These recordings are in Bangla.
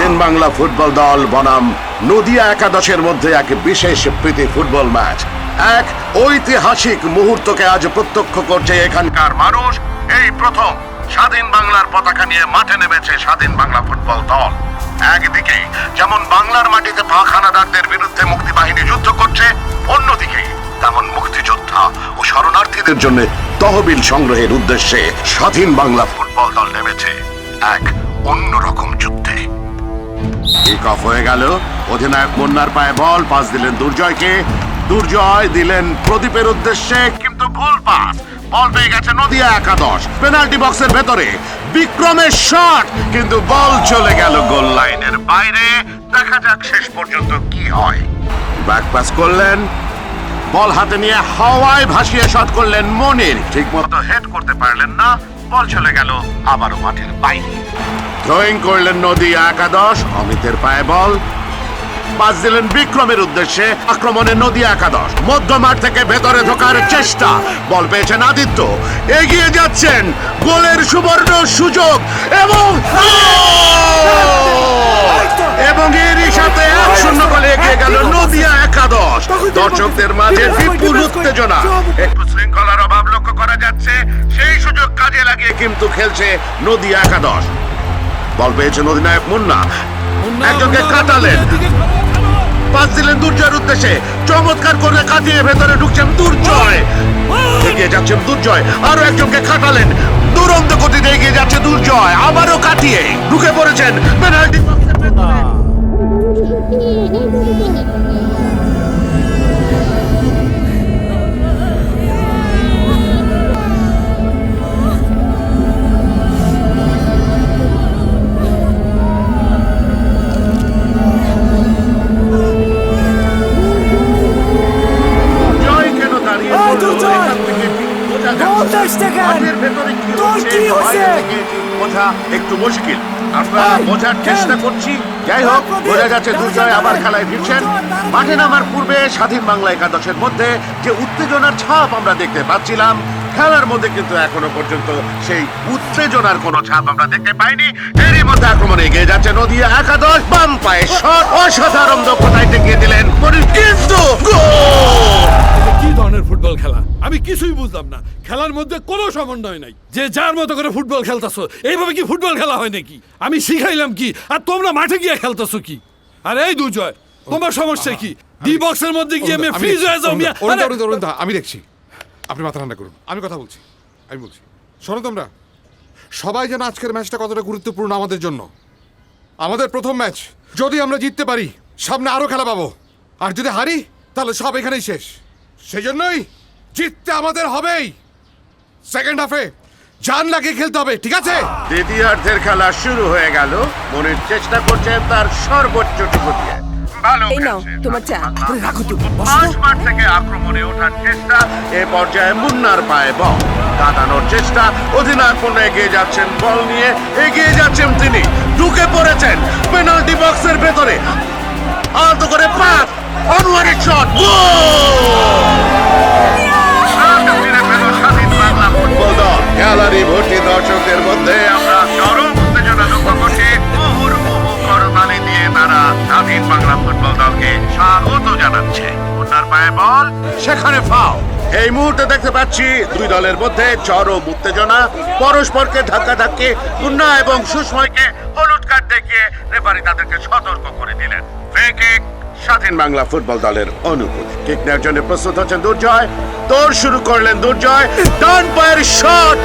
স্বাধীন বাংলা ফুটবল দল বনাম নদিয়া একাদশের মধ্যে এক বিশেষ প্রীতি ফুটবল ম্যাচ। এক ঐতিহাসিক মুহূর্তকে আজ প্রত্যক্ষ করছে এখানকার মানুষ। এই প্রথম স্বাধীন বাংলার পতাকা নিয়ে মাঠে নেমেছে স্বাধীন বাংলা ফুটবল দল। একদিকে যেমন বাংলার মাটিতে পাক হানাদারদের বিরুদ্ধে মুক্তিবাহিনী যুদ্ধ করছে, অন্যদিকে তেমন মুক্তিযোদ্ধা ও শরণার্থীদের জন্য তহবিল সংগ্রহের উদ্দেশ্যে স্বাধীন বাংলা ফুটবল দল নেমেছে এক অন্যরকম যুদ্ধে। কিক অফ হয়ে গেল, অধিনায়ক মুন্নার পায়ে বল, পাস দিলেন দুর্জয়কে, দুর্জয় দিলেন প্রদীপের উদ্দেশ্যে, কিন্তু ভুল পাস। বল পেয়ে গেছে নদিয়া একাদশ পেনাল্টি বক্সের ভেতরে, বিক্রমের শট, কিন্তু বল চলে গেল গোল লাইনের বাইরে। দেখা যাক শেষ পর্যন্ত কি হয়। ব্যাক পাস করলেন, বল হাতে নিয়ে হাওয়ায় ভাসিয়ে শট করলেন মনির, ঠিক মতো হেড করতে পারলেন না, বল চলে গেল আবারও মাঠের বাইরে। থ্রোয়িং করলেন নদিয়া একাদশ, অমিতের পায়ে বল, পাস দিলেন বিক্রমের উদ্দেশ্যে, আক্রমণে নদিয়া একাদশ মধ্য মাঠ থেকে ভেতরে ঢোকার চেষ্টা, বল পেয়েছেন আদিত্য, এগিয়ে যাচ্ছেন, গোলের সুবর্ণ সুযোগ এবং এরই সাথে 1-0 গোলে এগিয়ে গেল নদিয়া একাদশ। দর্শকদের মাঝে বিপুল উত্তেজনা, একটু শৃঙ্খলার অভাব লক্ষ্য করা যাচ্ছে, সেই সুযোগ কাজে লাগিয়ে কিন্তু খেলছে নদিয়া একাদশ। বল পেয়েছেন অধিনায়ক মুন্না, একজনকে কাটালেন, পাস দিলেন দুর্জয়ের উদ্দেশ্যে, চমৎকার করে কাটিয়ে ভেতরে ঢুকছেন দুর্জয়, এগিয়ে যাচ্ছেন দুর্জয়, আরো একজনকে কাটালেন, দুরন্ত গতিতে এগিয়ে যাচ্ছে দুর্জয়, আবারও কাটিয়ে ঢুকে পড়েছেন পেনাল্টি বক্সের ভেতরে। একটু মুশকিল, আমরা বোঝার চেষ্টা করছি। যাই হোক, বোঝা যাচ্ছে দুর্জয় আবার খেলায় ফিরছেন। মাঠে নামার পূর্বে স্বাধীন বাংলা একাদশের মধ্যে যে উত্তেজনার ছাপ আমরা দেখতে পাচ্ছিলাম, খেলার মধ্যে কিন্তু এখনো পর্যন্ত সেই উত্তেজনার কোনো ছাপ আমরা দেখতে পাইনি। এরই মধ্যে আক্রমণে এগিয়ে যাচ্ছে নদিয়া একাদশ, বাম পায়ে শট, অসাধারণ দক্ষতায় টেকিয়ে দিলেন, কিন্তু কি ধরনের ফুটবল খেলা আমি কিছুই বুঝলাম না। খেলার মধ্যে কোনো সমন্বয় নাই, যে যার মতো করে ফুটবল খেলতেছো। এইভাবে কি ফুটবল খেলা হয় নাকি? আমি শিখাইলাম কি আর তোমরা মাঠে গিয়ে খেলতেছো কি? আর এই দুর্জয়, তোমার সমস্যা কি? ডি বক্সের মধ্যে গিয়ে আমি ফ্রিজ হয়ে যাও। আমি দেখছি, আপনি মাথা ঠান্ডা করুন, আমি কথা বলছি। আমি বলছি, শোনো তোমরা সবাই যেন আজকের ম্যাচটা কতটা গুরুত্বপূর্ণ আমাদের জন্য। আমাদের প্রথম ম্যাচ, যদি আমরা জিততে পারি সামনে আরো খেলা পাবো, আর যদি হারি তাহলে সব এখানেই শেষ। সেই জন্যই জিততে আমাদের হবেই। সেকেন্ড হাফে জান লাগিয়ে খেলতে হবে, ঠিক আছে? দ্বিতীয়ার্ধের খেলা শুরু হয়ে গেল, মনির চেষ্টা করছেন তার সর্বোচ্চটুকু দিয়ে। এই নাও তোমার চা। মাঠ থেকে আক্রমণে ওঠার চেষ্টা, এ পর্যায়ে মুন্নার পায়ে বল কাটানোর চেষ্টা, অধিনায়ক মুন্না এগিয়ে যাচ্ছেন, বল নিয়ে এগিয়ে যাচ্ছেন তিনি, ঢুকে পড়েছেন পেনাল্টি বক্সের ভেতরে, আলতো করে পাস, অনওয়ার্ড শট, স্বাধীন বাংলা ফুটবল দল। গ্যালারি ভর্তি দর্শকদের মধ্যে আমরা চরম উত্তেজনা লক্ষ্য করছি। মুহুর্মুহু করতালি দিয়ে তারা স্বাধীন বাংলা ফুটবল দলকে স্বাগত জানাচ্ছে। মুন্নার পায়ে বল, সেখানে ফাউল। এই মুহূর্তে দেখতে পাচ্ছি দুই দলের মধ্যে চরম উত্তেজনা, পরস্পরকে ধাক্কাধাক্কি। মুন্না এবং সুষময়কে হলুদ কার্ড দেখিয়ে রেফারি তাদেরকে সতর্ক করে দিলেন। ফ্রি কিক স্বাধীন বাংলা ফুটবল দলের অনুকূল। কিক নেওয়ার জন্য প্রস্তুত হচ্ছেন দুর্জয়, দৌড় শুরু করলেন দুর্জয়, ডান পায়ের শট,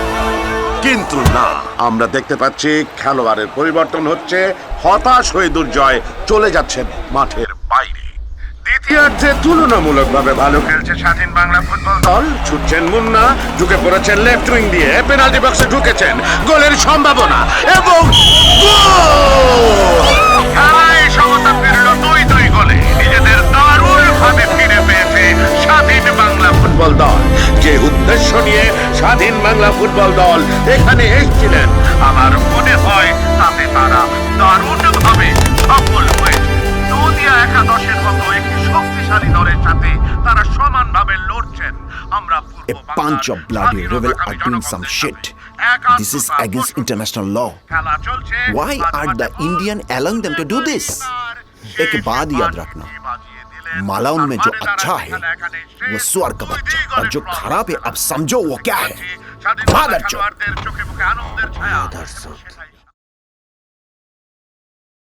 কিন্তু না, আমরা দেখতে পাচ্ছি খেলোয়াড়ের পরিবর্তন হচ্ছে, হতাশ হয়ে দুর্জয় চলে যাচ্ছেন মাঠের বাইরে। দ্বিতীয়ার্ধে তুলনামূলকভাবে ভালো খেলছে স্বাধীন বাংলা ফুটবল দল। ছুটছেন মুন্না, ঢুকে পড়েছেন লেফট উইং দিয়ে, পেনাল্টি বক্সে ঢুকেছেন, গোলের সম্ভাবনা এবং খেলায় সমতা ফিরল 2-2 গোলে। নিজেদের দারুণ ভাবে ফিরে পেয়েছে স্বাধীন বাংলা ফুটবল দল। যে উদ্দেশ্য নিয়ে স্বাধীন বাংলা ফুটবল দল এখানে এসেছিলেন, আমার মনে হয় তাতে তারা দারুণ ভাবে সফল হয়েছে। নদিয়া একাদশের মতো একটি শক্তিশালী দলের সাথে তারা সমানভাবে লড়ছেন। আমরা A bunch of bloody rebel are doing some shit. This is against international law. Why are the Indian allowing them to do this? एक बात याद रखना, मालाउन में जो अच्छा है वो सुअर का बच्चा, और जो खराब है अब समझो वो क्या है। मादरचोद।